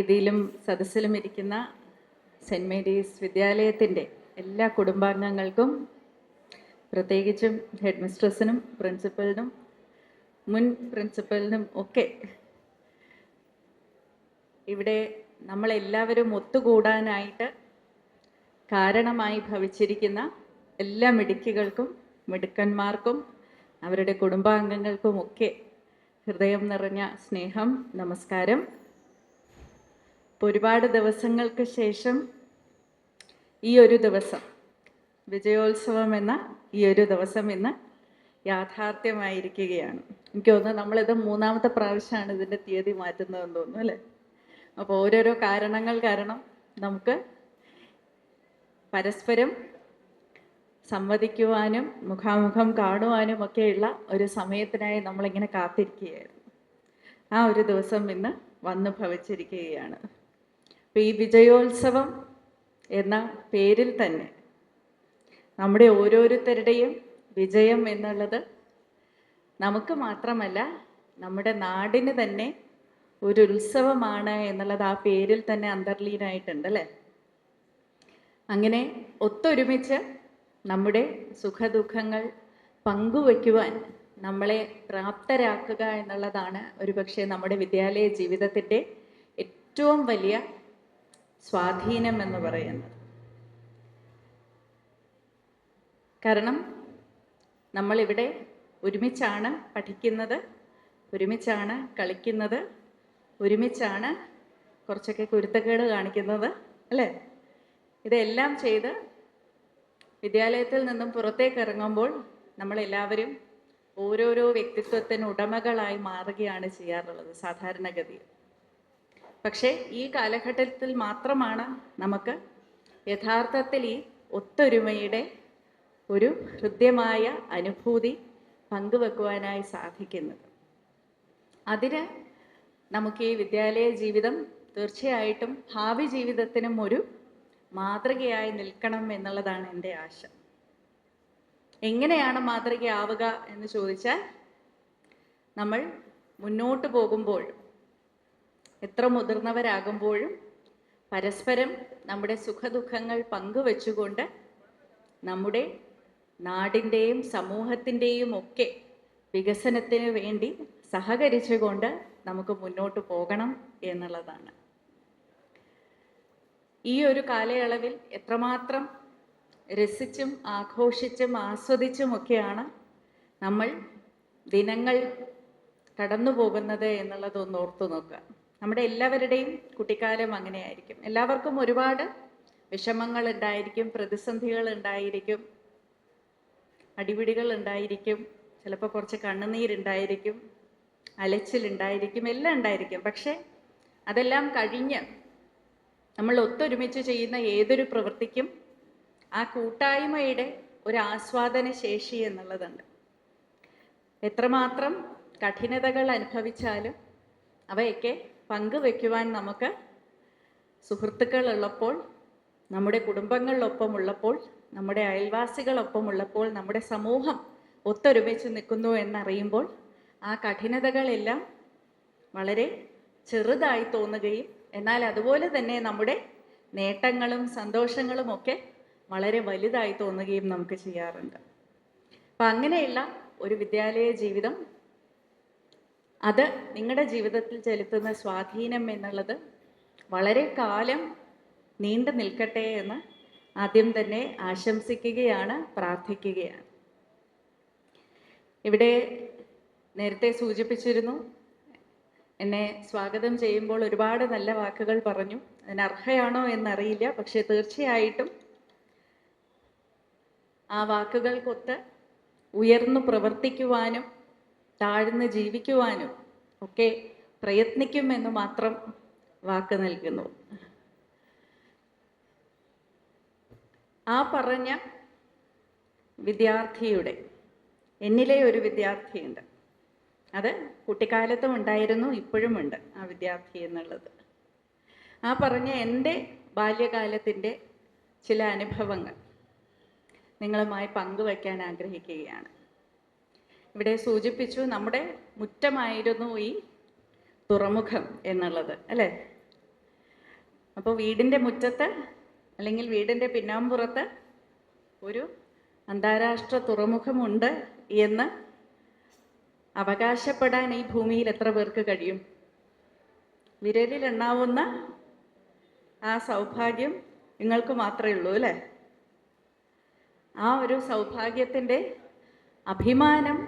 വേദിയിലും സദസ്സിലും ഇരിക്കുന്ന സെൻറ് മേരീസ് വിദ്യാലയത്തിൻ്റെ എല്ലാ കുടുംബാംഗങ്ങൾക്കും, പ്രത്യേകിച്ചും ഹെഡ് മിസ്ട്രസിനും പ്രിൻസിപ്പലിനും മുൻ പ്രിൻസിപ്പലിനും ഒക്കെ ഇവിടെ നമ്മളെല്ലാവരും ഒത്തുകൂടാനായിട്ട് കാരണമായി ഭവിച്ചിരിക്കുന്ന എല്ലാ മിടുക്കികൾക്കും മിടുക്കന്മാർക്കും അവരുടെ കുടുംബാംഗങ്ങൾക്കുമൊക്കെ ഹൃദയം നിറഞ്ഞ സ്നേഹം, നമസ്കാരം. ഒരുപാട് ദിവസങ്ങൾക്ക് ശേഷം ഈ ഒരു ദിവസം, വിജയോത്സവം എന്ന ഈ ഒരു ദിവസം ഇന്ന് യാഥാർത്ഥ്യമായിരിക്കുകയാണ്. എനിക്ക് തോന്നുന്നു നമ്മളിത് 3ാമത്തെ പ്രാവശ്യമാണ് ഇതിൻ്റെ തീയതി മാറ്റുന്നതെന്ന് തോന്നുന്നു, അല്ലേ? അപ്പോൾ ഓരോരോ കാരണങ്ങൾ കാരണം നമുക്ക് പരസ്പരം സംവദിക്കുവാനും മുഖാമുഖം കാണുവാനും ഒക്കെയുള്ള ഒരു സമയത്തിനായി നമ്മളിങ്ങനെ കാത്തിരിക്കുകയായിരുന്നു. ആ ഒരു ദിവസം ഇന്ന് വന്നു ഭവിച്ചിരിക്കുകയാണ്. അപ്പോൾ ഈ വിജയോത്സവം എന്ന പേരിൽ തന്നെ നമ്മുടെ ഓരോരുത്തരുടെയും വിജയം എന്നുള്ളത് നമുക്ക് മാത്രമല്ല, നമ്മുടെ നാടിന് തന്നെ ഒരു ഉത്സവമാണ് എന്നുള്ളത് ആ പേരിൽ തന്നെ അന്തർലീനമായിട്ടുണ്ട്, അല്ലേ? അങ്ങനെ ഒത്തൊരുമിച്ച് നമ്മുടെ സുഖദുഃഖങ്ങൾ പങ്കുവയ്ക്കുവാൻ നമ്മളെ പ്രാപ്തരാക്കുക എന്നുള്ളതാണ് ഒരുപക്ഷെ നമ്മുടെ വിദ്യാലയ ജീവിതത്തിൻ്റെ ഏറ്റവും വലിയ സ്വാധീനം എന്ന് പറയുന്നത്. കാരണം നമ്മളിവിടെ ഒരുമിച്ചാണ് പഠിക്കുന്നത്, ഒരുമിച്ചാണ് കളിക്കുന്നത്, ഒരുമിച്ചാണ് കുറച്ചൊക്കെ കുരുത്തക്കേട് കാണിക്കുന്നത്, അല്ലേ? ഇതെല്ലാം ചെയ്ത് വിദ്യാലയത്തിൽ നിന്നും പുറത്തേക്ക് ഇറങ്ങുമ്പോൾ നമ്മളെല്ലാവരും ഓരോരോ വ്യക്തിത്വത്തിന് ഉടമകളായി മാറുകയാണ് ചെയ്യാറുള്ളത് സാധാരണഗതിയിൽ. പക്ഷേ ഈ കാലഘട്ടത്തിൽ മാത്രമാണ് നമുക്ക് യഥാർത്ഥത്തിൽ ഈ ഒത്തൊരുമയുടെ ഒരു ഹൃദ്യമായ അനുഭൂതി പങ്കുവെക്കുവാനായി സാധിക്കുന്നത്. അതിന് നമുക്ക് ഈ വിദ്യാലയ ജീവിതം തീർച്ചയായിട്ടും ഭാവി ജീവിതത്തിനും ഒരു മാതൃകയായി നിൽക്കണം എന്നുള്ളതാണ് എൻ്റെ ആശ. എങ്ങനെയാണ് മാതൃകയാവുക എന്ന് ചോദിച്ചാൽ, നമ്മൾ മുന്നോട്ട് പോകുമ്പോഴും എത്ര മുതിർന്നവരാകുമ്പോഴും പരസ്പരം നമ്മുടെ സുഖദുഃഖങ്ങൾ പങ്കുവെച്ചുകൊണ്ട് നമ്മുടെ നാടിൻ്റെയും സമൂഹത്തിൻ്റെയും ഒക്കെ വികസനത്തിന് വേണ്ടി സഹകരിച്ചുകൊണ്ട് നമുക്ക് മുന്നോട്ട് പോകണം എന്നുള്ളതാണ്. ഈ ഒരു കാലയളവിൽ എത്രമാത്രം രസിച്ചും ആഘോഷിച്ചും ആസ്വദിച്ചുമൊക്കെയാണ് നമ്മൾ ദിനങ്ങൾ കടന്നു പോകുന്നത് എന്നുള്ളതൊന്ന് ഓർത്തു നോക്കുക. നമ്മുടെ എല്ലാവരുടെയും കുട്ടിക്കാലം അങ്ങനെയായിരിക്കും. എല്ലാവർക്കും ഒരുപാട് വിഷമങ്ങൾ ഉണ്ടായിരിക്കും, പ്രതിസന്ധികൾ ഉണ്ടായിരിക്കും, അടിപിടികൾ ഉണ്ടായിരിക്കും, ചിലപ്പോൾ കുറച്ച് കണ്ണുനീരുണ്ടായിരിക്കും, അലച്ചിലുണ്ടായിരിക്കും, എല്ലാം ഉണ്ടായിരിക്കും. പക്ഷേ അതെല്ലാം കഴിഞ്ഞ് നമ്മൾ ഒത്തൊരുമിച്ച് ചെയ്യുന്ന ഏതൊരു പ്രവൃത്തിക്കും ആ കൂട്ടായ്മയുടെ ഒരു ആസ്വാദന ശേഷി എന്നുള്ളതുണ്ട്. എത്രമാത്രം കഠിനതകൾ അനുഭവിച്ചാലും അവയൊക്കെ പങ്കുവെക്കുവാൻ നമുക്ക് സുഹൃത്തുക്കൾ ഉള്ളപ്പോൾ, നമ്മുടെ കുടുംബങ്ങളിലൊപ്പം ഉള്ളപ്പോൾ, നമ്മുടെ അയൽവാസികളൊപ്പം ഉള്ളപ്പോൾ, നമ്മുടെ സമൂഹം ഒത്തൊരുമിച്ച് നിൽക്കുന്നു എന്നറിയുമ്പോൾ ആ കഠിനതകളെല്ലാം വളരെ ചെറുതായി തോന്നുകയും എന്നാൽ അതുപോലെ തന്നെ നമ്മുടെ നേട്ടങ്ങളും സന്തോഷങ്ങളും ഒക്കെ വളരെ വലുതായി തോന്നുകയും നമുക്ക് ചെയ്യാറുണ്ട്. അപ്പം അങ്ങനെയുള്ള ഒരു വിദ്യാലയ ജീവിതം, അത് നിങ്ങളുടെ ജീവിതത്തിൽ ചെലുത്തുന്ന സ്വാധീനം എന്നുള്ളത് വളരെ കാലം നീണ്ടു നിൽക്കട്ടെ എന്ന് ആദ്യം തന്നെ ആശംസിക്കുകയാണ്, പ്രാർത്ഥിക്കുകയാണ്. ഇവിടെ നേരത്തെ സൂചിപ്പിച്ചിരുന്നു, എന്നെ സ്വാഗതം ചെയ്യുമ്പോൾ ഒരുപാട് നല്ല വാക്കുകൾ പറഞ്ഞു. അതിന് അർഹയാണോ എന്നറിയില്ല, പക്ഷെ തീർച്ചയായിട്ടും ആ വാക്കുകൾക്കൊത്ത് ഉയർന്നു പ്രവർത്തിക്കുവാനും താഴ്ന്ന് ജീവിക്കുവാനും ഒക്കെ പ്രയത്നിക്കുമെന്ന് മാത്രം വാക്ക് നൽകുന്നു. ആ പറഞ്ഞ വിദ്യാർത്ഥിയുടെ, എന്നിലെ ഒരു വിദ്യാർത്ഥിയുണ്ട്, അത് കുട്ടിക്കാലത്തും ഉണ്ടായിരുന്നു, ഇപ്പോഴും ഉണ്ട് ആ വിദ്യാർത്ഥി എന്നുള്ളത്. ആ പറഞ്ഞ എൻ്റെ ബാല്യകാലത്തിൻ്റെ ചില അനുഭവങ്ങൾ നിങ്ങളുമായി പങ്കുവയ്ക്കാൻ ആഗ്രഹിക്കുകയാണ്. ഇവിടെ സൂചിപ്പിച്ചു, നമ്മുടെ മുറ്റമായിരുന്നു ഈ തുറമുഖം എന്നുള്ളത്, അല്ലേ? അപ്പോൾ വീടിൻ്റെ മുറ്റത്ത് അല്ലെങ്കിൽ വീടിൻ്റെ പിന്നാമ്പുറത്ത് ഒരു അന്താരാഷ്ട്ര തുറമുഖമുണ്ട് എന്ന് അവകാശപ്പെടാൻ ഈ ഭൂമിയിൽ എത്ര പേർക്ക് കഴിയും? വിരലിൽ എണ്ണാവുന്ന ആ സൗഭാഗ്യം നിങ്ങൾക്ക് മാത്രമേ ഉള്ളൂ അല്ലേ? ആ ഒരു സൗഭാഗ്യത്തിൻ്റെ അഭിമാനം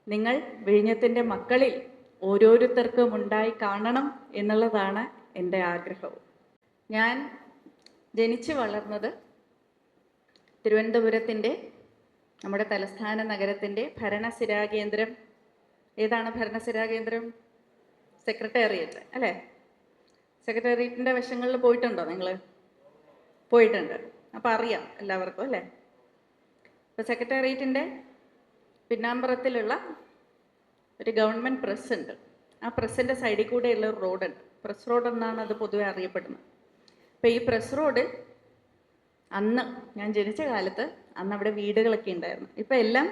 നിങ്ങൾ വിഴിഞ്ഞത്തിൻ്റെ മക്കളിൽ ഓരോരുത്തർക്കും ഉണ്ടായി കാണണം എന്നുള്ളതാണ് എൻ്റെ ആഗ്രഹവും. ഞാൻ ജനിച്ചു വളർന്നത് തിരുവനന്തപുരത്തിൻ്റെ, നമ്മുടെ തലസ്ഥാന നഗരത്തിൻ്റെ ഭരണസിരാകേന്ദ്രം. ഏതാണ് ഭരണസിരാകേന്ദ്രം? സെക്രട്ടേറിയറ്റ് അല്ലേ? സെക്രട്ടേറിയറ്റിൻ്റെ വശങ്ങളിൽ പോയിട്ടുണ്ടോ നിങ്ങൾ? പോയിട്ടുണ്ട്. അപ്പോൾ അറിയാം എല്ലാവർക്കും അല്ലേ? അപ്പോൾ സെക്രട്ടേറിയറ്റിൻ്റെ പിന്നാമ്പുറത്തിലുള്ള ഒരു ഗവൺമെൻറ് പ്രസ് ഉണ്ട്. ആ പ്രസ്സിൻ്റെ സൈഡിൽ കൂടെയുള്ള ഒരു റോഡുണ്ട്. പ്രസ് റോഡ് എന്നാണ് അത് പൊതുവെ അറിയപ്പെടുന്നത്. അപ്പോൾ ഈ പ്രസ് റോഡ് അന്ന് ഞാൻ ജനിച്ച കാലത്ത് അന്ന് അവിടെ വീടുകളൊക്കെ ഉണ്ടായിരുന്നു. ഇപ്പം എല്ലാം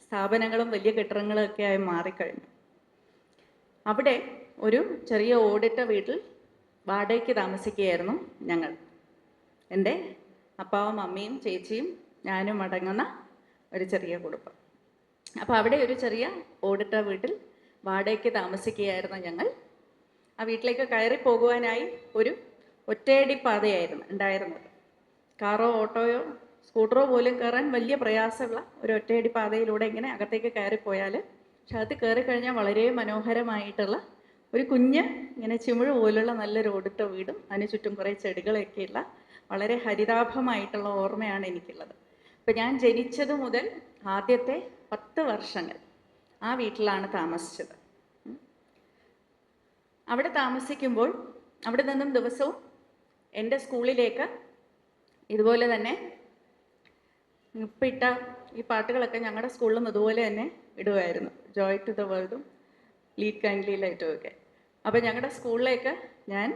സ്ഥാപനങ്ങളും വലിയ കെട്ടിടങ്ങളും ഒക്കെ ആയി മാറിക്കഴിഞ്ഞു. അവിടെ ഒരു ചെറിയ ഓടിട്ട വീട്ടിൽ വാടകയ്ക്ക് താമസിക്കുകയായിരുന്നു ഞങ്ങൾ. എൻ്റെ അപ്പാവും അമ്മയും ചേച്ചിയും ഞാനും അടങ്ങുന്ന ഒരു ചെറിയ കുടുംബം. അപ്പോൾ അവിടെ ഒരു ചെറിയ ഓടിട്ട വീട്ടിൽ വാടകയ്ക്ക് താമസിക്കുകയായിരുന്നു ഞങ്ങൾ. ആ വീട്ടിലേക്ക് കയറി പോകുവാനായി ഒരു ഒറ്റയടി പാതയായിരുന്നു ഉണ്ടായിരുന്നത്. കാറോ ഓട്ടോയോ സ്കൂട്ടറോ പോലും കയറാൻ വലിയ പ്രയാസമുള്ള ഒരു ഒറ്റയടി പാതയിലൂടെ ഇങ്ങനെ അകത്തേക്ക് കയറിപ്പോയാൽ, പക്ഷെ അകത്ത് കയറിക്കഴിഞ്ഞാൽ വളരെ മനോഹരമായിട്ടുള്ള ഒരു കുഞ്ഞ് ഇങ്ങനെ ചിമിഴ് പോലുള്ള നല്ലൊരു ഓടിട്ട വീടും അതിന് ചുറ്റും കുറേ ചെടികളൊക്കെയുള്ള വളരെ ഹരിതാഭമായിട്ടുള്ള ഓർമ്മയാണ് എനിക്കുള്ളത്. ഇപ്പം ഞാൻ ജനിച്ചത് മുതൽ ആദ്യത്തെ 10 വർഷങ്ങൾ ആ വീട്ടിലാണ് താമസിച്ചത്. അവിടെ താമസിക്കുമ്പോൾ അവിടെ നിന്നും ദിവസവും എൻ്റെ സ്കൂളിലേക്ക് ഇതുപോലെ തന്നെ ഇപ്പിട്ട ഈ പാട്ടുകളൊക്കെ ഞങ്ങളുടെ സ്കൂളിലും ഇതുപോലെ തന്നെ ഇടുമായിരുന്നു. ജോയ് ടു ദ വേൾഡും ലീഡ് കൈൻഡ്ലി ലൈറ്റും ഒക്കെ. അപ്പോൾ ഞങ്ങളുടെ സ്കൂളിലേക്ക് ഞാൻ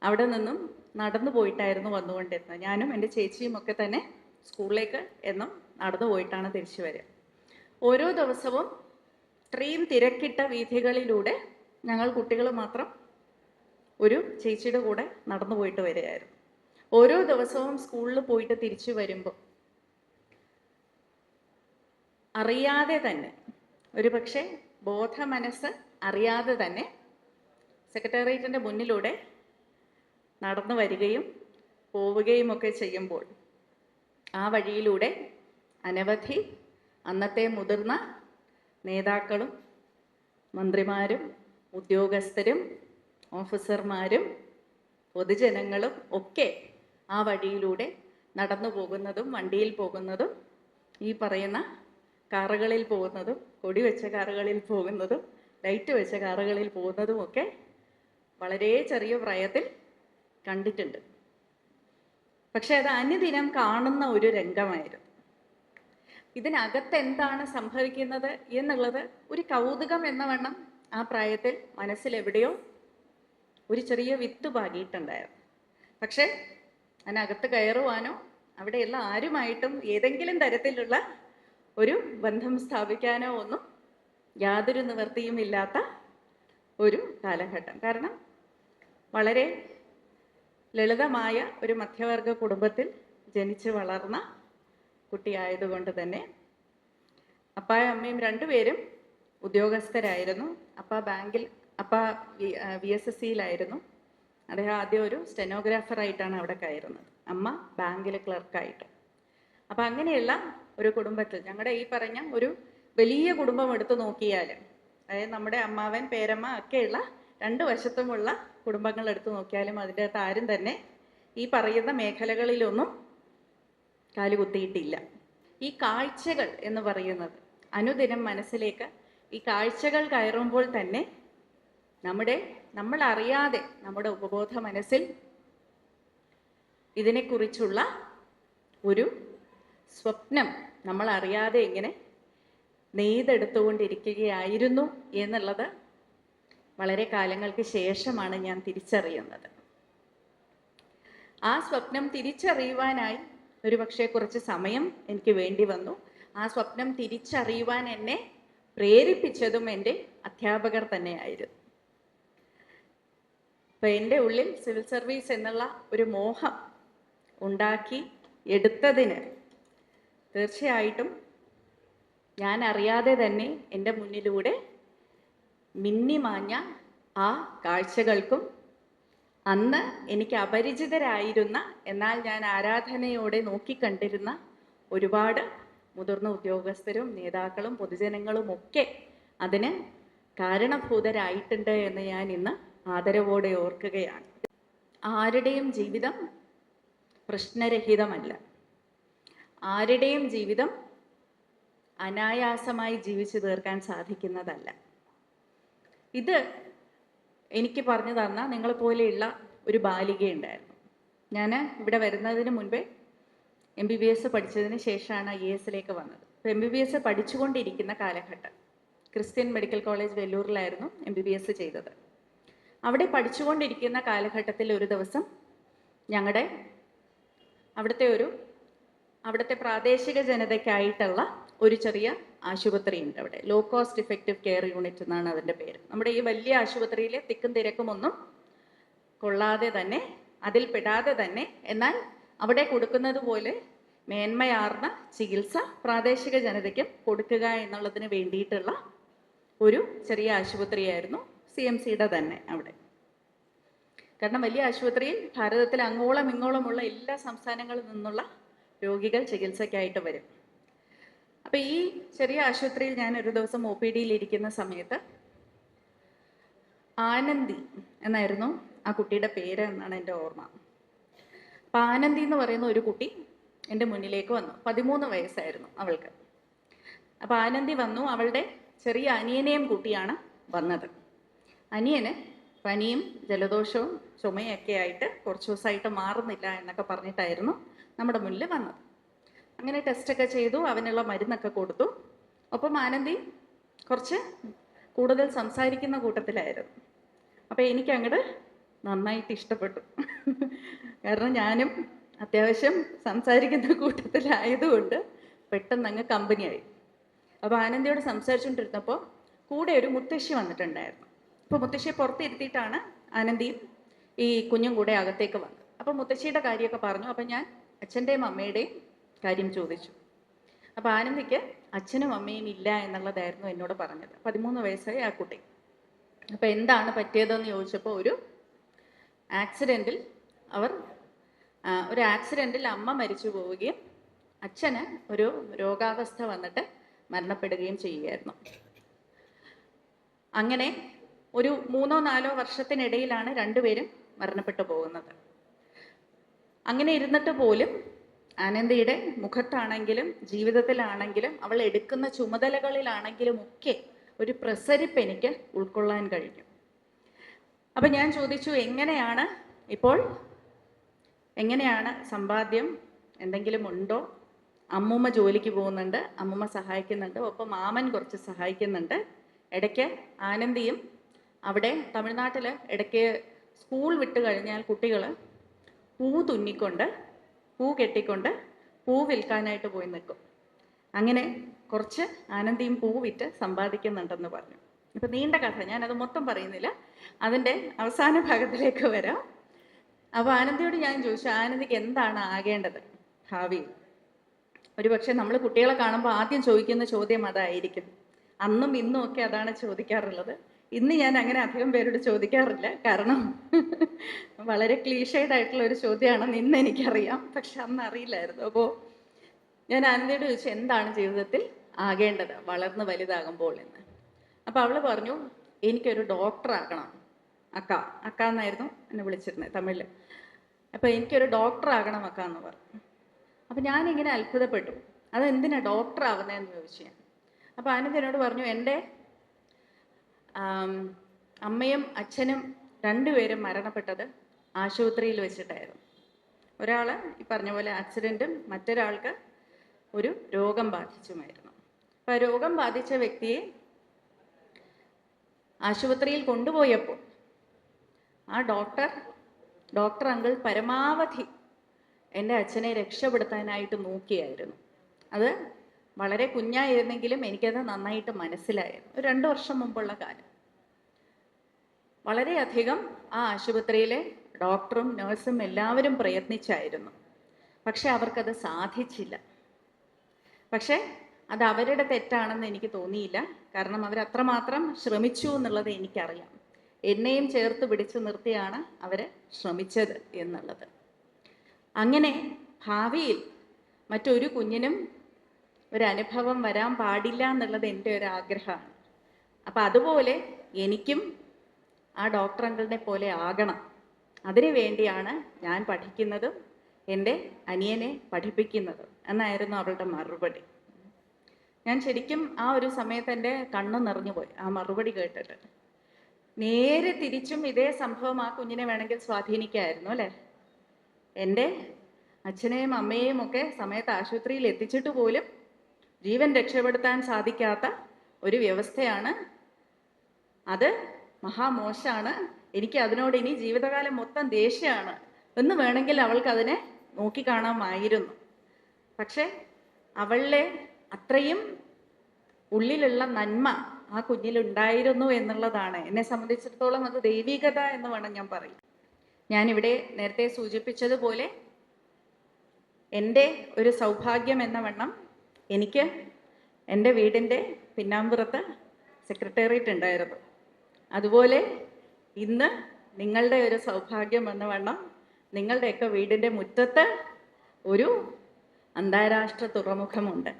അവിടെ നിന്നും നടന്നു പോയിട്ടായിരുന്നു വന്നുകൊണ്ടിരുന്നത്. ഞാനും എൻ്റെ ചേച്ചിയും ഒക്കെ തന്നെ സ്കൂളിലേക്ക് എന്നും നടന്നു പോയിട്ടാണ് തിരിച്ചു വരിക. ഓരോ ദിവസവും ഇത്രയും തിരക്കിട്ട വീഥികളിലൂടെ ഞങ്ങൾ കുട്ടികൾ മാത്രം ഒരു ചേച്ചിയുടെ കൂടെ നടന്നു പോയിട്ട് വരികയായിരുന്നു. ഓരോ ദിവസവും സ്കൂളിൽ പോയിട്ട് തിരിച്ചു വരുമ്പോൾ അറിയാതെ തന്നെ, ഒരു പക്ഷേ ബോധ മനസ്സ് അറിയാതെ തന്നെ സെക്രട്ടേറിയറ്റിൻ്റെ മുന്നിലൂടെ നടന്നു വരികയും പോവുകയും ഒക്കെ ചെയ്യുമ്പോൾ ആ വഴിയിലൂടെ അനവധി അന്നത്തെ മുതിർന്ന നേതാക്കളും മന്ത്രിമാരും ഉദ്യോഗസ്ഥരും ഓഫീസർമാരും പൊതുജനങ്ങളും ഒക്കെ ആ വഴിയിലൂടെ നടന്നു പോകുന്നതും വണ്ടിയിൽ പോകുന്നതും ഈ പറയുന്ന കാറുകളിൽ പോകുന്നതും കൊടി വെച്ച കാറുകളിൽ പോകുന്നതും ലൈറ്റ് വെച്ച കാറുകളിൽ പോകുന്നതും ഒക്കെ വളരെ ചെറിയ പ്രായത്തിൽ കണ്ടിട്ടുണ്ട്. പക്ഷെ അത് അനുദിനം കാണുന്ന ഒരു രംഗമായിരുന്നു. ഇതിനകത്ത് എന്താണ് സംഭവിക്കുന്നത് എന്നുള്ളത് ഒരു കൗതുകം എന്ന വണ്ണം ആ പ്രായത്തിൽ മനസ്സിലെവിടെയോ ഒരു ചെറിയ വിത്ത് പാകിയിട്ടുണ്ടായിരുന്നു. പക്ഷെ അതിനകത്ത് കയറുവാനോ അവിടെയുള്ള ആരുമായിട്ടും ഏതെങ്കിലും തരത്തിലുള്ള ഒരു ബന്ധം സ്ഥാപിക്കാനോ ഒന്നും യാതൊരു നിവൃത്തിയും ഇല്ലാത്ത ഒരു കാലഘട്ടം. കാരണം വളരെ ലളിതമായ ഒരു മധ്യവർഗ കുടുംബത്തിൽ ജനിച്ച് വളർന്ന കുട്ടിയായതുകൊണ്ട് തന്നെ അപ്പായും അമ്മയും രണ്ടുപേരും ഉദ്യോഗസ്ഥരായിരുന്നു. അപ്പ VSSCയിലായിരുന്നു. അദ്ദേഹം ആദ്യം ഒരു സ്റ്റെനോഗ്രാഫറായിട്ടാണ് അവിടെ കയറുന്നത്, അമ്മ ബാങ്കിൽ ക്ലർക്കായിട്ട്. അപ്പം അങ്ങനെയുള്ള ഒരു കുടുംബത്തിൽ, ഞങ്ങളുടെ ഈ പറഞ്ഞ ഒരു വലിയ കുടുംബം എടുത്തു നോക്കിയാൽ, അതായത് നമ്മുടെ അമ്മാവൻ പേരമ്മ ഒക്കെയുള്ള രണ്ട് വശത്തുമുള്ള കുടുംബങ്ങൾ എടുത്തു നോക്കിയാലും അതിൻ്റെ അകത്ത് ആരും തന്നെ ഈ പറയുന്ന മേഖലകളിലൊന്നും കാലുകുത്തിയിട്ടില്ല. ഈ കാഴ്ചകൾ എന്ന് പറയുന്നത് അനുദിനം മനസ്സിലേക്ക് ഈ കാഴ്ചകൾ കയറുമ്പോൾ തന്നെ നമ്മൾ അറിയാതെ നമ്മുടെ ഉപബോധ മനസ്സിൽ ഇതിനെക്കുറിച്ചുള്ള ഒരു സ്വപ്നം നമ്മൾ അറിയാതെ ഇങ്ങനെ നെയ്തെടുത്തുകൊണ്ടിരിക്കുകയായിരുന്നു എന്നുള്ളത് വളരെ കാലങ്ങൾക്ക് ശേഷമാണ് ഞാൻ തിരിച്ചറിയുന്നത്. ആ സ്വപ്നം തിരിച്ചറിയുവാനായി ഒരു പക്ഷേ കുറച്ച് സമയം എനിക്ക് വേണ്ടി വന്നു. ആ സ്വപ്നം തിരിച്ചറിയുവാൻ എന്നെ പ്രേരിപ്പിച്ചതും എൻ്റെ അധ്യാപകർ തന്നെയായിരുന്നു. അപ്പം എൻ്റെ ഉള്ളിൽ സിവിൽ സർവീസ് എന്നുള്ള ഒരു മോഹം ഉണ്ടാക്കി എടുത്തതിന് തീർച്ചയായിട്ടും ഞാൻ അറിയാതെ തന്നെ എൻ്റെ മുന്നിലൂടെ മിന്നിമാഞ്ഞ ആ കാഴ്ചകൾക്കും അന്ന് എനിക്ക് അപരിചിതരായിരുന്ന എന്നാൽ ഞാൻ ആരാധനയോടെ നോക്കിക്കണ്ടിരുന്ന ഒരുപാട് മുതിർന്ന ഉദ്യോഗസ്ഥരും നേതാക്കളും പൊതുജനങ്ങളും ഒക്കെ അതിന് കാരണഭൂതരായിട്ടുണ്ട് എന്ന് ഞാൻ ഇന്ന് ആദരവോടെ ഓർക്കുകയാണ്. ആരുടെയും ജീവിതം പ്രശ്നരഹിതമല്ല. ആരുടെയും ജീവിതം അനായാസമായി ജീവിച്ചു തീർക്കാൻ സാധിക്കുന്നതല്ല. ഇത് എനിക്ക് പറഞ്ഞു തന്ന നിങ്ങളെപ്പോലെയുള്ള ഒരു ബാലികയുണ്ടായിരുന്നു. ഞാൻ ഇവിടെ വരുന്നതിന് മുൻപേ MBBS പഠിച്ചതിന് ശേഷമാണ് IAS വന്നത്. അപ്പോൾ MBBS പഠിച്ചുകൊണ്ടിരിക്കുന്ന കാലഘട്ടം ക്രിസ്ത്യൻ മെഡിക്കൽ കോളേജ് വെല്ലൂരിലായിരുന്നു MBBS ചെയ്തത്. അവിടെ പഠിച്ചുകൊണ്ടിരിക്കുന്ന കാലഘട്ടത്തിൽ ഒരു ദിവസം ഞങ്ങളുടെ അവിടുത്തെ പ്രാദേശിക ജനതയ്ക്കായിട്ടുള്ള ഒരു ചെറിയ ആശുപത്രി ഉണ്ട്. അവിടെ low cost effective care unit എന്നാണ് അതിൻ്റെ പേര്. നമ്മുടെ ഈ വലിയ ആശുപത്രിയിലെ തിക്കും തിരക്കും ഒന്നും കൊള്ളാതെ തന്നെ, അതിൽ പെടാതെ തന്നെ, എന്നാൽ അവിടെ കൊടുക്കുന്നത് പോലെ മേന്മയാർന്ന ചികിത്സ പ്രാദേശിക ജനതയ്ക്ക് കൊടുക്കുക എന്നുള്ളതിന് വേണ്ടിയിട്ടുള്ള ഒരു ചെറിയ ആശുപത്രിയായിരുന്നു CMCയുടെ തന്നെ അവിടെ. കാരണം വലിയ ആശുപത്രിയിൽ ഭാരതത്തിൽ അങ്ങോളം ഇങ്ങോളമുള്ള എല്ലാ സംസ്ഥാനങ്ങളിൽ നിന്നുള്ള രോഗികൾ ചികിത്സയ്ക്കായിട്ട് വരും. അപ്പം ഈ ചെറിയ ആശുപത്രിയിൽ ഞാൻ ഒരു ദിവസം OPDയിൽ ഇരിക്കുന്ന സമയത്ത് ആനന്ദി എന്നായിരുന്നു ആ കുട്ടിയുടെ പേര് എന്നാണ് എൻ്റെ ഓർമ്മ. അപ്പം ആനന്ദി എന്ന് പറയുന്ന ഒരു കുട്ടി എൻ്റെ മുന്നിലേക്ക് വന്നു. 13 വയസ്സായിരുന്നു അവൾക്ക്. അപ്പം ആനന്ദി വന്നു. അവളുടെ ചെറിയ അനിയനെയും കൂട്ടിയാണ് വന്നത്. അനിയന് പനിയും ജലദോഷവും ചുമയൊക്കെ ആയിട്ട് കുറച്ച് ദിവസമായിട്ട് മാറുന്നില്ല എന്നൊക്കെ പറഞ്ഞിട്ടായിരുന്നു നമ്മുടെ മുന്നിൽ വന്നത്. അങ്ങനെ ടെസ്റ്റൊക്കെ ചെയ്തു, അവനുള്ള മരുന്നൊക്കെ കൊടുത്തു. ഒപ്പം ആനന്ദി കുറച്ച് കൂടുതൽ സംസാരിക്കുന്ന കൂട്ടത്തിലായിരുന്നു. അപ്പം എനിക്ക് അങ്ങോട്ട് നന്നായിട്ട് ഇഷ്ടപ്പെട്ടു. കാരണം ഞാനും അത്യാവശ്യം സംസാരിക്കുന്ന കൂട്ടത്തിലായതുകൊണ്ട് പെട്ടെന്ന് അങ്ങ് കമ്പനിയായി. അപ്പോൾ ആനന്ദിയോട് സംസാരിച്ചുകൊണ്ടിരുന്നപ്പോൾ കൂടെ ഒരു മുത്തശ്ശി വന്നിട്ടുണ്ടായിരുന്നു. അപ്പോൾ മുത്തശ്ശിയെ പുറത്തിരുത്തിയിട്ടാണ് ആനന്ദിയും ഈ കുഞ്ഞും കൂടെ അകത്തേക്ക് വന്നത്. അപ്പോൾ മുത്തശ്ശിയുടെ കാര്യമൊക്കെ പറഞ്ഞു. അപ്പം ഞാൻ അച്ഛൻ്റെയും അമ്മയുടെയും കാര്യം ചോദിച്ചു. അപ്പോൾ ആനന്ദിക്ക് അച്ഛനും അമ്മയും ഇല്ല എന്നുള്ളതായിരുന്നു എന്നോട് പറഞ്ഞത്. 13 വയസ്സായി ആ കുട്ടി. അപ്പോൾ എന്താണ് പറ്റിയതെന്ന് ചോദിച്ചപ്പോൾ ഒരു ആക്സിഡൻറ്റിൽ അമ്മ മരിച്ചു പോവുകയും അച്ഛന് ഒരു രോഗാവസ്ഥ വന്നിട്ട് മരണപ്പെടുകയും ചെയ്യുകയായിരുന്നു. അങ്ങനെ ഒരു 3-4 വർഷത്തിനിടയിലാണ് രണ്ടുപേരും മരണപ്പെട്ടു പോകുന്നത്. അങ്ങനെ ഇരുന്നിട്ട് പോലും ആനന്ദിയുടെ മുഖത്താണെങ്കിലും ജീവിതത്തിലാണെങ്കിലും അവൾ എടുക്കുന്ന ചുമതലകളിലാണെങ്കിലും ഒക്കെ ഒരു പ്രസരിപ്പ് എനിക്ക് ഉൾക്കൊള്ളാൻ കഴിഞ്ഞു. അപ്പം ഞാൻ ചോദിച്ചു, എങ്ങനെയാണ് സമ്പാദ്യം എന്തെങ്കിലും ഉണ്ടോ? അമ്മൂമ്മ ജോലിക്ക് പോകുന്നുണ്ട്, അമ്മൂമ്മ സഹായിക്കുന്നുണ്ട്, ഒപ്പം മാമൻ കുറച്ച് സഹായിക്കുന്നുണ്ട്. ഇടയ്ക്ക് ആനന്ദിയും അവിടെ തമിഴ്നാട്ടിൽ ഇടയ്ക്ക് സ്കൂൾ വിട്ട് കഴിഞ്ഞാൽ കുട്ടികൾ പൂ കെട്ടിക്കൊണ്ട് പൂ വിൽക്കാനായിട്ട് പോയി നിൽക്കും. അങ്ങനെ കുറച്ച് ആനന്ദിയും പൂ വിറ്റ് സമ്പാദിക്കുന്നുണ്ടെന്ന് പറഞ്ഞു. ഇപ്പം നീണ്ട കഥ, ഞാനത് മൊത്തം പറയുന്നില്ല, അതിൻ്റെ അവസാന ഭാഗത്തിലേക്ക് വരാം. അപ്പോൾ ആനന്ദിയോട് ഞാൻ ചോദിച്ചു, ആനന്ദിക്ക് എന്താണ് ആകേണ്ടത് ഭാവിയിൽ? ഒരുപക്ഷെ നമ്മൾ കുട്ടികളെ കാണുമ്പോൾ ആദ്യം ചോദിക്കുന്ന ചോദ്യം അതായിരിക്കും. അന്നും ഇന്നും ഒക്കെ അതാണ് ചോദിക്കാറുള്ളത്. ഇന്ന് ഞാൻ അങ്ങനെ അധികം പേരോട് ചോദിക്കാറില്ല, കാരണം വളരെ ക്ലീഷേഡ് ആയിട്ടുള്ള ഒരു ചോദ്യമാണെന്ന് ഇന്ന് എനിക്കറിയാം, പക്ഷെ അന്ന് അറിയില്ലായിരുന്നു. അപ്പോൾ ഞാൻ ആനന്ദിയോട് ചോദിച്ചു, എന്താണ് ജീവിതത്തിൽ ആകേണ്ടത് വളർന്ന് വലുതാകുമ്പോൾ എന്ന്. അപ്പോൾ അവൾ പറഞ്ഞു, എനിക്കൊരു ഡോക്ടറാകണം. അക്ക എന്നായിരുന്നു എന്നെ വിളിച്ചിരുന്നത് തമിഴിൽ. അപ്പോൾ എനിക്കൊരു ഡോക്ടറാകണം അക്ക എന്ന് പറഞ്ഞു. അപ്പം ഞാനിങ്ങനെ അത്ഭുതപ്പെട്ടു, അതെന്തിനാണ് ഡോക്ടർ ആവുന്നതെന്ന് ചോദിച്ചു ഞാൻ. അപ്പോൾ ആനന്ദ് എന്നോട് പറഞ്ഞു, എൻ്റെ അമ്മയും അച്ഛനും രണ്ടുപേരും മരണപ്പെട്ടത് ആശുപത്രിയിൽ വെച്ചിട്ടായിരുന്നു. ഒരാൾ ഈ പറഞ്ഞ പോലെ ആക്സിഡൻറ്റും, മറ്റൊരാൾക്ക് ഒരു രോഗം ബാധിച്ചുമായിരുന്നു. അപ്പോൾ ആ രോഗം ബാധിച്ച വ്യക്തിയെ ആശുപത്രിയിൽ കൊണ്ടുപോയപ്പോൾ ആ ഡോക്ടർ അങ്കിൾ പരമാവധി എൻ്റെ അച്ഛനെ രക്ഷപ്പെടുത്താനായിട്ട് നോക്കിയായിരുന്നു. അത് വളരെ കുഞ്ഞായിരുന്നെങ്കിലും എനിക്കത് നന്നായിട്ട് മനസ്സിലായിരുന്നു. ഒരു 2 വർഷം മുമ്പുള്ള കാലം. വളരെയധികം ആ ആശുപത്രിയിലെ ഡോക്ടറും നഴ്സും എല്ലാവരും പ്രയത്നിച്ചായിരുന്നു. പക്ഷെ അവർക്കത് സാധിച്ചില്ല. പക്ഷെ അത് അവരുടെ തെറ്റാണെന്ന് എനിക്ക് തോന്നിയില്ല. കാരണം അവരത്രമാത്രം ശ്രമിച്ചു എന്നുള്ളത് എനിക്കറിയാം. എന്നെയും ചേർത്ത് പിടിച്ചു നിർത്തിയാണ് അവർ ശ്രമിച്ചത് എന്നുള്ളത്. അങ്ങനെ ഭാവിയിൽ മറ്റൊരു കുഞ്ഞിനും ഒരനുഭവം വരാൻ പാടില്ല എന്നുള്ളത് എൻ്റെ ഒരു ആഗ്രഹമാണ്. അപ്പം അതുപോലെ എനിക്കും ആ ഡോക്ടർ അങ്കിളിനെ പോലെ ആകണം. അതിനു വേണ്ടിയാണ് ഞാൻ പഠിക്കുന്നതും എൻ്റെ അനിയനെ പഠിപ്പിക്കുന്നതും എന്നായിരുന്നു അവളുടെ മറുപടി. ഞാൻ ശരിക്കും ആ ഒരു സമയത്ത് എൻ്റെ കണ്ണ് നിറഞ്ഞുപോയി ആ മറുപടി കേട്ടിട്ട്. നേരെ തിരിച്ചും ഇതേ സംഭവം ആ കുഞ്ഞിനെ വേണമെങ്കിൽ സ്വാധീനിക്കായിരുന്നു അല്ലേ? എൻ്റെ അച്ഛനെയും അമ്മയെയും ഒക്കെ സമയത്ത് ആശുപത്രിയിൽ എത്തിച്ചിട്ട് പോലും ജീവൻ രക്ഷപ്പെടുത്താൻ സാധിക്കാത്ത ഒരു വ്യവസ്ഥയാണ് അത്. മഹാമോശമാണ്. എനിക്ക് അതിനോട് ഇനി ജീവിതകാലം മൊത്തം ദേഷ്യമാണ് എന്ന് വേണമെങ്കിൽ അവൾക്ക് അതിനെ നോക്കിക്കാണാമായിരുന്നു. പക്ഷെ അവളുടെ അത്രയും ഉള്ളിലുള്ള നന്മ ആ കുഞ്ഞിലുണ്ടായിരുന്നു എന്നുള്ളതാണ് എന്നെ സംബന്ധിച്ചിടത്തോളം അത് ദൈവികത എന്ന് വേണം ഞാൻ പറയും. ഞാനിവിടെ നേരത്തെ സൂചിപ്പിച്ചതുപോലെ എൻ്റെ ഒരു സൗഭാഗ്യം എന്ന വണ്ണം എനിക്ക് എൻ്റെ വീടിൻ്റെ പിന്നാമ്പുറത്ത് സെക്രട്ടേറിയറ്റ് ഉണ്ടായിരുന്നു. അതുപോലെ ഇന്ന് നിങ്ങളുടെ ഒരു സൗഭാഗ്യം എന്ന വണ്ണം നിങ്ങളുടെയൊക്കെ വീടിൻ്റെ മുറ്റത്ത് ഒരു അന്താരാഷ്ട്ര തുറമുഖമുണ്ട്.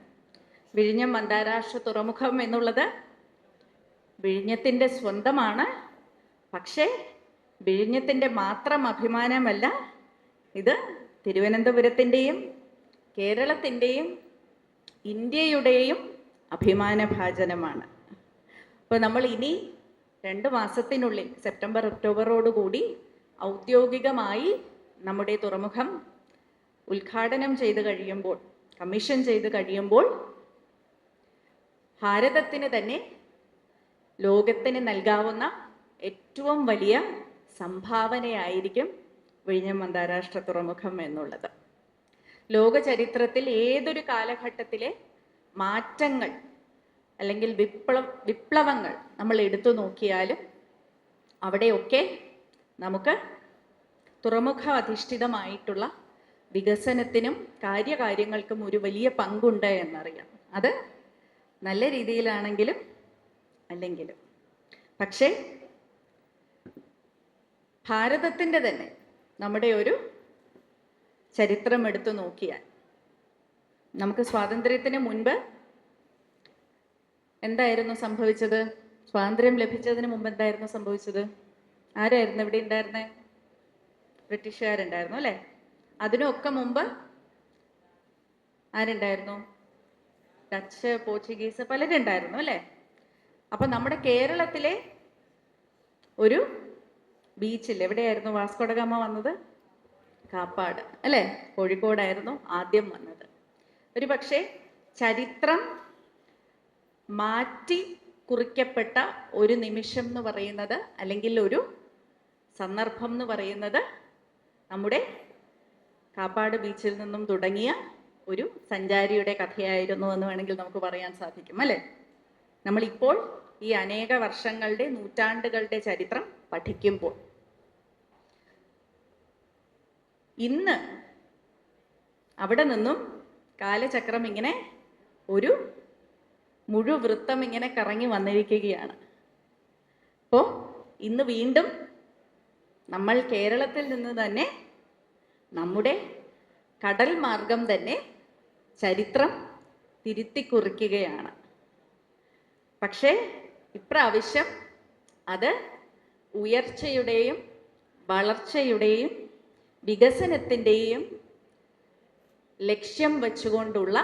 വിഴിഞ്ഞം അന്താരാഷ്ട്ര തുറമുഖം എന്നുള്ളത് വിഴിഞ്ഞത്തിൻ്റെ സ്വന്തമാണ്. പക്ഷേ വിഴിഞ്ഞത്തിൻ്റെ മാത്രം അഭിമാനമല്ല, ഇത് തിരുവനന്തപുരത്തിൻ്റെയും കേരളത്തിൻ്റെയും ഇന്ത്യയുടെയും അഭിമാനഭാജനമാണ്. അപ്പോൾ നമ്മൾ ഇനി 2 മാസത്തിനുള്ളിൽ സെപ്റ്റംബർ ഒക്ടോബറോടുകൂടി ഔദ്യോഗികമായി നമ്മുടെ തുറമുഖം ഉദ്ഘാടനം ചെയ്ത് കഴിയുമ്പോൾ, കമ്മീഷൻ ചെയ്ത് കഴിയുമ്പോൾ ഭാരതത്തിന് തന്നെ ലോകത്തിന് നൽകാവുന്ന ഏറ്റവും വലിയ സംഭാവനയായിരിക്കും വിഴിഞ്ഞം അന്താരാഷ്ട്ര തുറമുഖം എന്നുള്ളത്. ലോക ചരിത്രത്തിൽ ഏതൊരു കാലഘട്ടത്തിലെ മാറ്റങ്ങൾ അല്ലെങ്കിൽ വിപ്ലവങ്ങൾ നമ്മൾ എടുത്തു നോക്കിയാലും അവിടെയൊക്കെ നമുക്ക് തുറമുഖ അധിഷ്ഠിതമായിട്ടുള്ള വികസനത്തിനും കാര്യങ്ങൾക്കും ഒരു വലിയ പങ്കുണ്ട് എന്നറിയാം. അത് നല്ല രീതിയിലാണെങ്കിലും അല്ലെങ്കിലും. പക്ഷേ ഭാരതത്തിൻ്റെ തന്നെ നമ്മുടെ ഒരു ചരിത്രം എടുത്തു നോക്കിയാൽ നമുക്ക് സ്വാതന്ത്ര്യത്തിന് മുൻപ് എന്തായിരുന്നു സംഭവിച്ചത്? സ്വാതന്ത്ര്യം ലഭിച്ചതിന് മുമ്പ് എന്തായിരുന്നു സംഭവിച്ചത്? ആരായിരുന്നു ഇവിടെ ഉണ്ടായിരുന്നേ? ബ്രിട്ടീഷുകാരുണ്ടായിരുന്നു അല്ലേ? അതിനൊക്കെ മുമ്പ് ആരുണ്ടായിരുന്നു? ഡച്ച്, പോർച്ചുഗീസ് പലരുണ്ടായിരുന്നു അല്ലേ? അപ്പൊ നമ്മുടെ കേരളത്തിലെ ഒരു ബീച്ചിൽ എവിടെയായിരുന്നു വാസ്കോ ഡ ഗാമ വന്നത്? കാപ്പാട് അല്ലേ? കോഴിക്കോടായിരുന്നു ആദ്യം വന്നത്. ഒരു പക്ഷേ ചരിത്രം മാറ്റി കുറിക്കപ്പെട്ട ഒരു നിമിഷം എന്ന് പറയുന്നത്, അല്ലെങ്കിൽ ഒരു സന്ദർഭം എന്ന് പറയുന്നത് നമ്മുടെ കാപ്പാട് ബീച്ചിൽ നിന്നും തുടങ്ങിയ ഒരു സഞ്ചാരിയുടെ കഥയായിരുന്നു എന്ന് വേണമെങ്കിൽ നമുക്ക് പറയാൻ സാധിക്കും അല്ലേ? നമ്മളിപ്പോൾ ഈ അനേക വർഷങ്ങളുടെ, നൂറ്റാണ്ടുകളുടെ ചരിത്രം പഠിക്കുമ്പോൾ ഇന്ന് അവിടെ നിന്നും കാലചക്രം ഇങ്ങനെ ഒരു മുഴുവൃത്തം ഇങ്ങനെ കറങ്ങി വന്നിരിക്കുകയാണ്. അപ്പോൾ ഇന്ന് വീണ്ടും നമ്മൾ കേരളത്തിൽ നിന്ന് തന്നെ നമ്മുടെ കടൽ മാർഗം തന്നെ ചരിത്രം തിരുത്തി കുറിക്കുകയാണ്. പക്ഷേ ഇപ്രാവശ്യം അത് ഉയർച്ചയുടെയും വളർച്ചയുടെയും വികസനത്തിൻ്റെയും ലക്ഷ്യം വെച്ചുകൊണ്ടുള്ള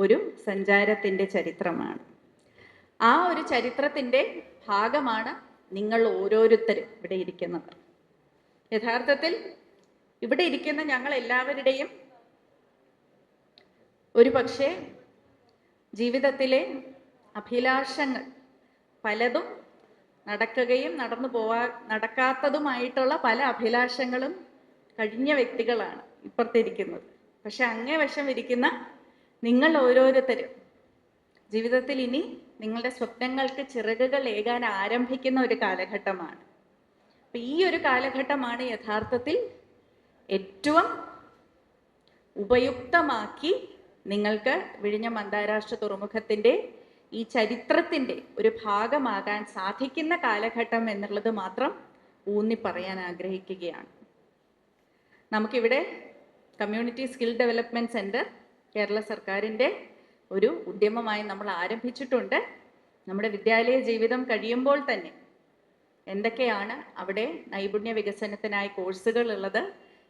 ഒരു സഞ്ചാരത്തിൻ്റെ ചരിത്രമാണ്. ആ ഒരു ചരിത്രത്തിൻ്റെ ഭാഗമാണ് നിങ്ങൾ ഓരോരുത്തരും ഇവിടെ ഇരിക്കുന്നവർ. യഥാർത്ഥത്തിൽ ഇവിടെ ഇരിക്കുന്ന ഞങ്ങൾ എല്ലാവരുടെയും ഒരു പക്ഷേ ജീവിതത്തിലെ അഭിലാഷങ്ങൾ പലതും നടക്കുകയും നടക്കാത്തതുമായിട്ടുള്ള പല അഭിലാഷങ്ങളും കഴിഞ്ഞ വ്യക്തികളാണ് ഇപ്പുറത്തിരിക്കുന്നത്. പക്ഷെ അങ്ങേ വശം ഇരിക്കുന്ന നിങ്ങൾ ഓരോരുത്തരും ജീവിതത്തിൽ ഇനി നിങ്ങളുടെ സ്വപ്നങ്ങൾക്ക് ചിറകുകൾ ഏകാൻ ആരംഭിക്കുന്ന ഒരു കാലഘട്ടമാണ്. അപ്പം ഈ ഒരു കാലഘട്ടമാണ് യഥാർത്ഥത്തിൽ ഏറ്റവും ഉപയുക്തമാക്കി നിങ്ങൾക്ക് വിഴിഞ്ഞം അന്താരാഷ്ട്ര തുറമുഖത്തിൻ്റെ ഈ ചരിത്രത്തിൻ്റെ ഒരു ഭാഗമാകാൻ സാധിക്കുന്ന കാലഘട്ടം എന്നുള്ളത് മാത്രം ഊന്നി പറയാൻ ആഗ്രഹിക്കുകയാണ്. നമുക്കിവിടെ community skill development centre Kerala സർക്കാരിൻ്റെ ഒരു ഉദ്യമമായി നമ്മൾ ആരംഭിച്ചിട്ടുണ്ട്. നമ്മുടെ വിദ്യാലയ ജീവിതം കഴിയുമ്പോൾ തന്നെ എന്തൊക്കെയാണ് അവിടെ നൈപുണ്യ വികസനത്തിനായി കോഴ്സുകൾ ഉള്ളത്,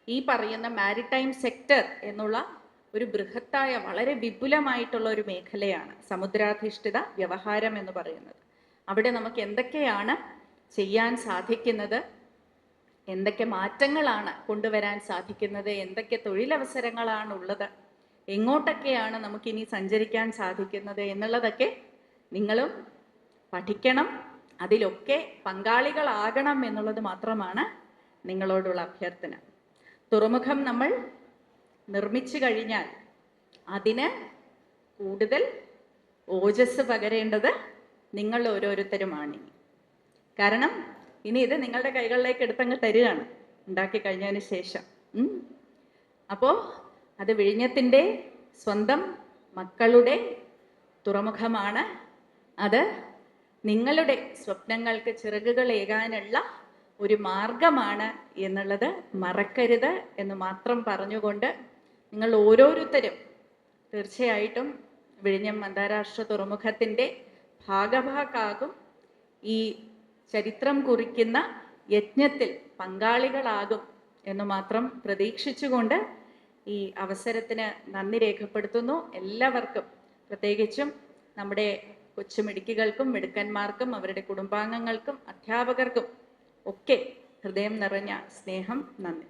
ഈ പറയുന്ന മാരിടൈം സെക്ടർ എന്നുള്ള ഒരു ബൃഹത്തായ വളരെ വിപുലമായിട്ടുള്ള ഒരു മേഖലയാണ് സമുദ്രാധിഷ്ഠിത വ്യവഹാരം എന്ന് പറയുന്നത്. അവിടെ നമുക്ക് എന്തൊക്കെയാണ് ചെയ്യാൻ സാധിക്കുന്നത്, എന്തൊക്കെ മാറ്റങ്ങളാണ് കൊണ്ടുവരാൻ സാധിക്കുന്നത്, എന്തൊക്കെ തൊഴിലവസരങ്ങളാണ് ഉള്ളത്, എങ്ങോട്ടൊക്കെയാണ് നമുക്കിനി സഞ്ചരിക്കാൻ സാധിക്കുന്നത് എന്നുള്ളതൊക്കെ നിങ്ങളും പഠിക്കണം, അതിലൊക്കെ പങ്കാളികളാകണം എന്നുള്ളത് മാത്രമാണ് നിങ്ങളോടുള്ള അഭ്യർത്ഥന. തുറമുഖം നമ്മൾ നിർമ്മിച്ചു കഴിഞ്ഞാൽ അതിന് കൂടുതൽ ഓജസ് പകരേണ്ടത് നിങ്ങൾ ഓരോരുത്തരുമാണ്. കാരണം ഇനി ഇത് നിങ്ങളുടെ കൈകളിലേക്ക് എടുത്തങ്ങ് തരികയാണ് ഉണ്ടാക്കി കഴിഞ്ഞതിന് ശേഷം. അപ്പോൾ അത് വിഴിഞ്ഞത്തിൻ്റെ സ്വന്തം മക്കളുടെ തുറമുഖമാണ്. അത് നിങ്ങളുടെ സ്വപ്നങ്ങൾക്ക് ചിറകുകളേകാനുള്ള ഒരു മാർഗമാണ് എന്നുള്ളത് മറക്കരുത് എന്ന് മാത്രം പറഞ്ഞുകൊണ്ട് നിങ്ങൾ ഓരോരുത്തരും തീർച്ചയായിട്ടും വിഴിഞ്ഞം അന്താരാഷ്ട്ര തുറമുഖത്തിൻ്റെ ഭാഗഭാക്കാകും, ഈ ചരിത്രം കുറിക്കുന്ന യജ്ഞത്തിൽ പങ്കാളികളാകും എന്ന് മാത്രം പ്രതീക്ഷിച്ചുകൊണ്ട് ഈ അവസരത്തിന് നന്ദി രേഖപ്പെടുത്തുന്നു. എല്ലാവർക്കും, പ്രത്യേകിച്ചും നമ്മുടെ കൊച്ചുമിടുക്കികൾക്കും മിടുക്കന്മാർക്കും അവരുടെ കുടുംബാംഗങ്ങൾക്കും അധ്യാപകർക്കും ഒക്കെ ഹൃദയം നിറഞ്ഞ സ്നേഹം, നന്ദി.